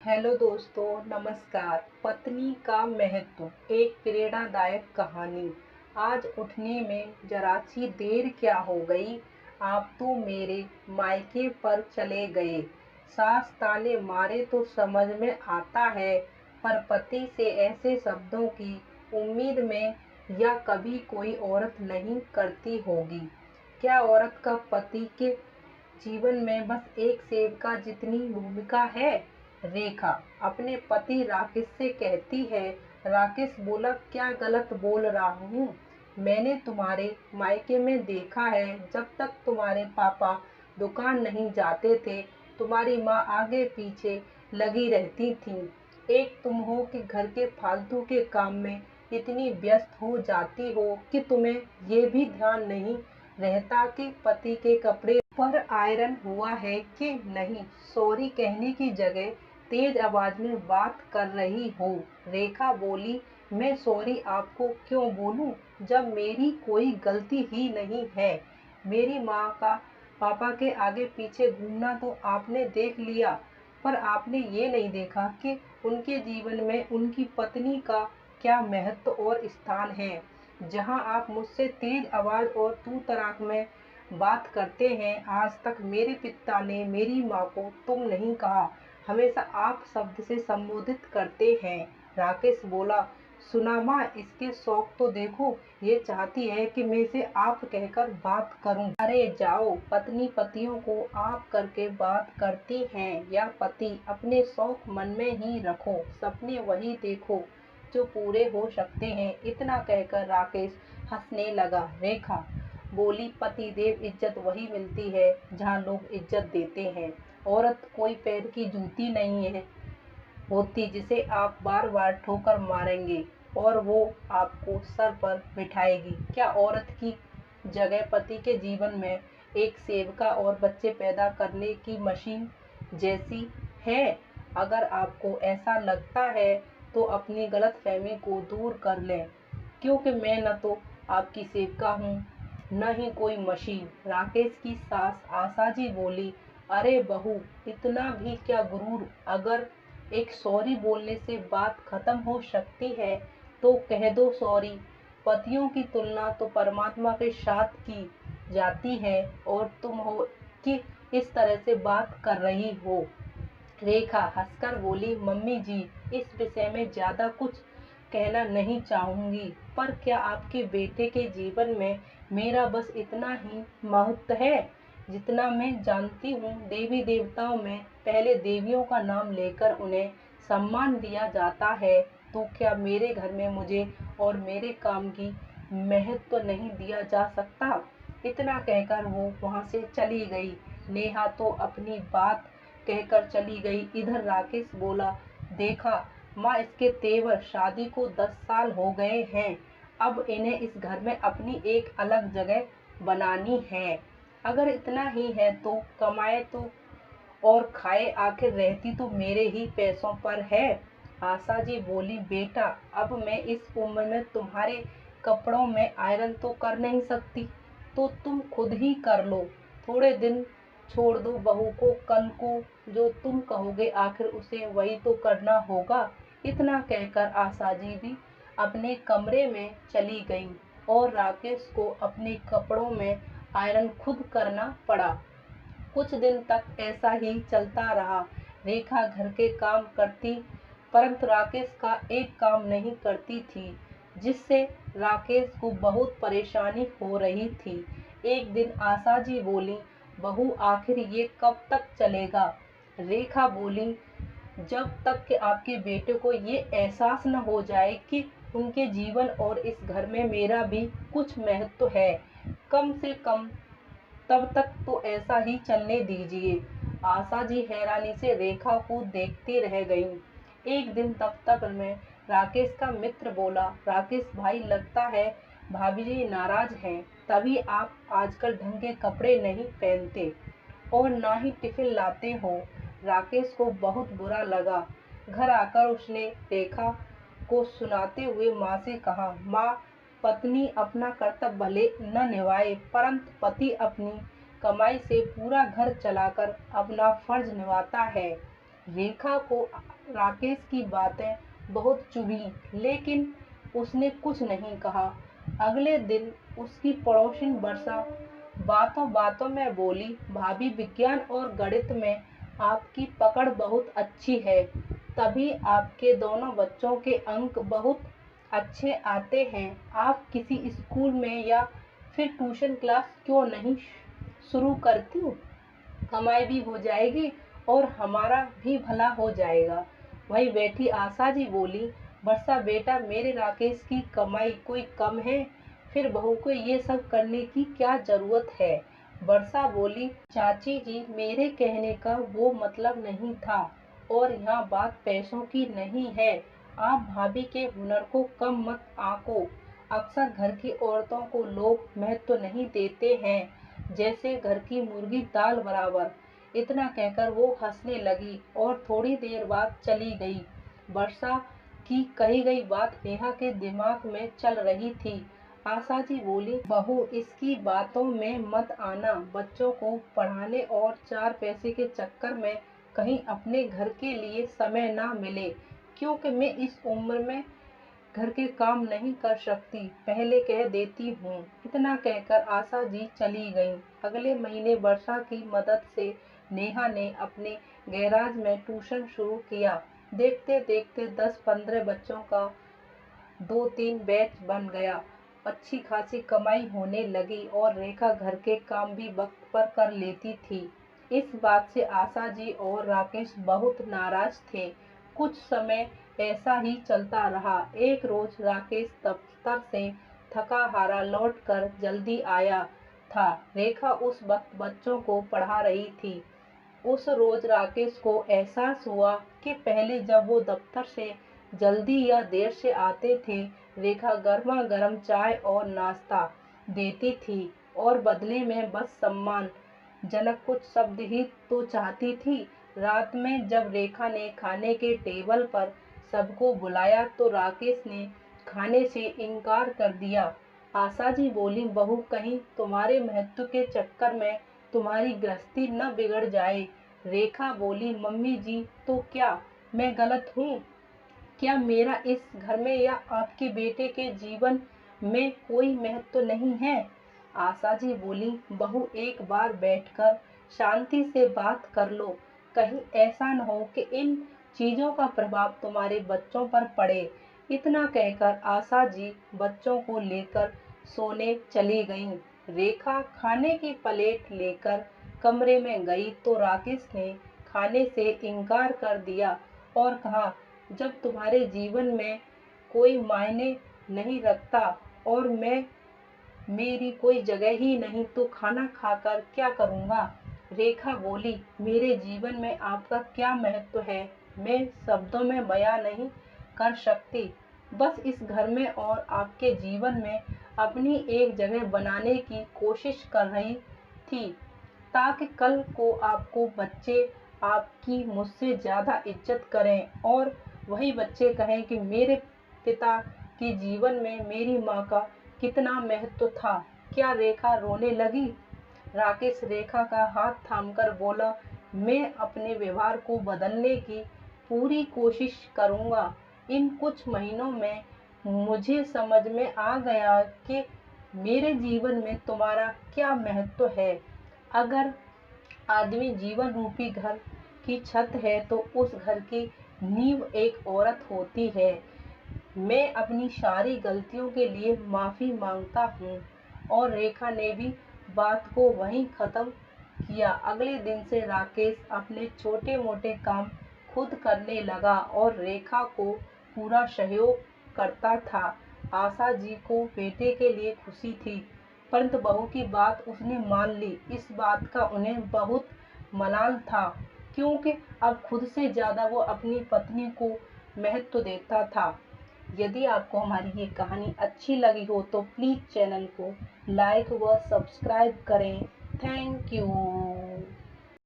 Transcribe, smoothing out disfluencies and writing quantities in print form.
Hello दोस्तों, नमस्कार। पत्नी का महत्व, एक प्रेरणादायक कहानी। आज उठने में जरा सी देर क्या हो गई, आप तो मेरे मायके पर चले गए। सास ताने मारे तो समझ में आता है, पर पति से ऐसे शब्दों की उम्मीद में या कभी कोई औरत नहीं करती होगी। क्या औरत का पति के जीवन में बस एक सेविका जितनी भूमिका है? रेखा अपने पति राकेश से कहती है। राकेश बोला, क्या गलत बोल रहा हूँ? मैंने तुम्हारे मायके में देखा है, जब तक तुम्हारे पापा दुकान नहीं जाते थे, तुम्हारी माँ आगे पीछे लगी रहती थी। एक तुम हो कि घर के फालतू के काम में इतनी व्यस्त हो जाती हो कि तुम्हें ये भी ध्यान नहीं रहता कि पति के कपड़े पर आयरन हुआ है कि नहीं। सॉरी कहने की जगह तेज आवाज में बात कर रही हो। रेखा बोली, मैं सॉरी आपको क्यों बोलूं, जब मेरी कोई गलती ही नहीं है। मेरी माँ का पापा के आगे पीछे घूमना तो आपने देख लिया, पर आपने ये नहीं देखा कि उनके जीवन में उनकी पत्नी का क्या महत्व और स्थान है। जहाँ आप मुझसे तेज आवाज और तू तड़ाक में बात करते हैं, आज तक मेरे पिता ने मेरी माँ को तुम नहीं कहा, हमेशा आप शब्द से संबोधित करते हैं। राकेश बोला, सुना माँ, इसके शौक तो देखो, ये चाहती है कि मैं इसे आप कहकर बात करूं। अरे जाओ, पत्नी पतियों को आप करके बात करती हैं, या पति अपने शौक मन में ही रखो, सपने वही देखो जो पूरे हो सकते हैं। इतना कहकर राकेश हंसने लगा। रेखा बोली, पति देव इज्जत वही मिलती है जहाँ लोग इज्जत देते हैं। औरत कोई पैर की जूती नहीं है होती जिसे आप बार बार ठोकर मारेंगे और वो आपको सर पर बिठाएगी। क्या औरत की जगह पति के जीवन में एक सेविका और बच्चे पैदा करने की मशीन जैसी है? अगर आपको ऐसा लगता है तो अपनी गलतफहमी को दूर कर लें, क्योंकि मैं न तो आपकी सेविका हूँ, न ही कोई मशीन। राकेश की सास आशा जी बोली, अरे बहू, इतना भी क्या गुरूर? अगर एक सॉरी बोलने से बात खत्म हो सकती है तो कह दो सॉरी। पतियों की तुलना तो परमात्मा के साथ की जाती है, और तुम हो कि इस तरह से बात कर रही हो। रेखा हंसकर बोली, मम्मी जी, इस विषय में ज्यादा कुछ कहना नहीं चाहूंगी, पर क्या आपके बेटे के जीवन में मेरा बस इतना ही महत्व है जितना मैं जानती हूँ? देवी देवताओं में पहले देवियों का नाम लेकर उन्हें सम्मान दिया जाता है, तो क्या मेरे घर में मुझे और मेरे काम की महत्व नहीं दिया जा सकता? इतना कहकर वो वहां से चली गई। नेहा तो अपनी बात कहकर चली गई। इधर राकेश बोला, देखा माँ, इसके तेवर शादी को 10 साल हो गए हैं, अब इन्हें इस घर में अपनी एक अलग जगह बनानी है। अगर इतना ही है तो कमाए तो और खाए, आखिर रहती तो मेरे ही पैसों पर है। आशा जी बोली, बेटा, अब मैं इस उम्र में तुम्हारे कपड़ों में आयरन तो कर नहीं सकती, तो तुम खुद ही कर लो। थोड़े दिन छोड़ दो बहू को, कल को जो तुम कहोगे आखिर उसे वही तो करना होगा। इतना कहकर आशा जी भी अपने कमरे में चली गई और राकेश को अपने कपड़ों में आयरन खुद करना पड़ा। कुछ दिन तक ऐसा ही चलता रहा। रेखा घर के काम करती, परंतु राकेश का एक काम नहीं करती थी, जिससे राकेश को बहुत परेशानी हो रही थी। एक दिन आशा जी बोली, बहू, आखिर ये कब तक चलेगा? रेखा बोली, जब तक कि आपके बेटे को ये एहसास न हो जाए कि उनके जीवन और इस घर में मेरा भी कुछ महत्व है। कम से कम तब तक तो ऐसा ही चलने दीजिए। आशा जी हैरानी से रेखा को देखती रह गईं। एक दिन दफ्तर में राकेश का मित्र बोला, राकेश भाई, लगता है भाभी जी नाराज हैं, तभी आप आजकल ढंग के कपड़े नहीं पहनते और ना ही टिफिन लाते हो। राकेश को बहुत बुरा लगा। घर आकर उसने रेखा को सुनाते हुए माँ से कहा, माँ, पत्नी अपना कर्तव्य भले न निभाए, परंतु पति अपनी कमाई से पूरा घर चलाकर अपना फर्ज निभाता है। रेखा को राकेश की बातें बहुत चुभी, लेकिन उसने कुछ नहीं कहा। अगले दिन उसकी पड़ोसिन वर्षा बातों बातों में बोली, भाभी विज्ञान और गणित में आपकी पकड़ बहुत अच्छी है, तभी आपके दोनों बच्चों के अंक बहुत अच्छे आते हैं। आप किसी स्कूल में या फिर ट्यूशन क्लास क्यों नहीं शुरू करती? कमाई भी हो जाएगी और हमारा भी भला हो जाएगा। वहीं बैठी आशा जी बोली, वर्षा बेटा, मेरे राकेश की कमाई कोई कम है? फिर बहू को ये सब करने की क्या जरूरत है? वर्षा बोली, चाची जी, मेरे कहने का वो मतलब नहीं था, और यहाँ बात पैसों की नहीं है। आप भाभी के हुनर को कम मत आंको। अक्सर घर की औरतों को लोग महत्व नहीं देते हैं, जैसे घर की मुर्गी दाल बराबर। इतना कहकर वो हंसने लगी और थोड़ी देर बाद चली गई। वर्षा की कही गई बात नेहा के दिमाग में चल रही थी। आशा जी बोली, बहू इसकी बातों में मत आना। बच्चों को पढ़ाने और चार पैसे के चक्कर में कहीं अपने घर के लिए समय ना मिले, क्योंकि मैं इस उम्र में घर के काम नहीं कर सकती, पहले कह देती हूँ। इतना कहकर आशा जी चली गईं। अगले महीने वर्षा की मदद से नेहा ने अपने गैराज में ट्यूशन शुरू किया। देखते देखते 10-15 बच्चों का 2-3 बैच बन गया। अच्छी खासी कमाई होने लगी और रेखा घर के काम भी वक्त पर कर लेती थी। इस बात से आशा जी और राकेश बहुत नाराज थे। कुछ समय ऐसा ही चलता रहा। एक रोज राकेश दफ्तर से थका हारा लौटकर जल्दी आया था। रेखा उस वक्त बच्चों को पढ़ा रही थी। उस रोज राकेश को एहसास हुआ कि पहले जब वो दफ्तर से जल्दी या देर से आते थे, रेखा गर्मा गर्म चाय और नाश्ता देती थी और बदले में बस सम्मान जनक कुछ शब्द ही तो चाहती थी। रात में जब रेखा ने खाने के टेबल पर सबको बुलाया तो राकेश ने खाने से इनकार कर दिया। आशा जी बोली, बहू, कहीं तुम्हारे महत्व के चक्कर में तुम्हारी गृहस्थी न बिगड़ जाए। रेखा बोली, मम्मी जी, तो क्या मैं गलत हूँ? क्या मेरा इस घर में या आपके बेटे के जीवन में कोई महत्व नहीं है? आशा जी बोली, बहू, एक बार बैठकर शांति से बात कर लो। कहीं ऐसा न हो कि इन चीजों का प्रभाव तुम्हारे बच्चों पर पड़े। इतना कहकर आशा जी बच्चों को लेकर सोने चली गईं। रेखा खाने की प्लेट लेकर कमरे में गई तो राकेश ने खाने से इनकार कर दिया और कहा, जब तुम्हारे जीवन में कोई मायने नहीं रखता और मेरी कोई जगह ही नहीं, तो खाना खाकर क्या करूँगा? रेखा बोली, मेरे जीवन में आपका क्या महत्व है, मैं शब्दों में बयां नहीं कर सकती। बस इस घर में और आपके जीवन में अपनी एक जगह बनाने की कोशिश कर रही थी, ताकि कल को आपको बच्चे आपकी मुझसे ज़्यादा इज्जत करें और वही बच्चे कहें कि मेरे पिता के जीवन में मेरी माँ का कितना महत्व था। क्या रेखा रोने लगी? राकेश रेखा का हाथ थामकर बोला, मैं अपने व्यवहार को बदलने की पूरी कोशिश करूँगा। इन कुछ महीनों में मुझे समझ में आ गया कि मेरे जीवन में तुम्हारा क्या महत्व है। अगर आदमी जीवन रूपी घर की छत है तो उस घर की नींव एक औरत होती है। मैं अपनी सारी गलतियों के लिए माफ़ी मांगता हूँ। और रेखा ने भी बात को वहीं ख़त्म किया। अगले दिन से राकेश अपने छोटे मोटे काम खुद करने लगा और रेखा को पूरा सहयोग करता था। आशा जी को बेटे के लिए खुशी थी, परंतु बहू की बात उसने मान ली। इस बात का उन्हें बहुत मलाल था, क्योंकि अब खुद से ज़्यादा वो अपनी पत्नी को महत्व देता था। यदि आपको हमारी ये कहानी अच्छी लगी हो तो प्लीज़ चैनल को लाइक व सब्सक्राइब करें। Thank you.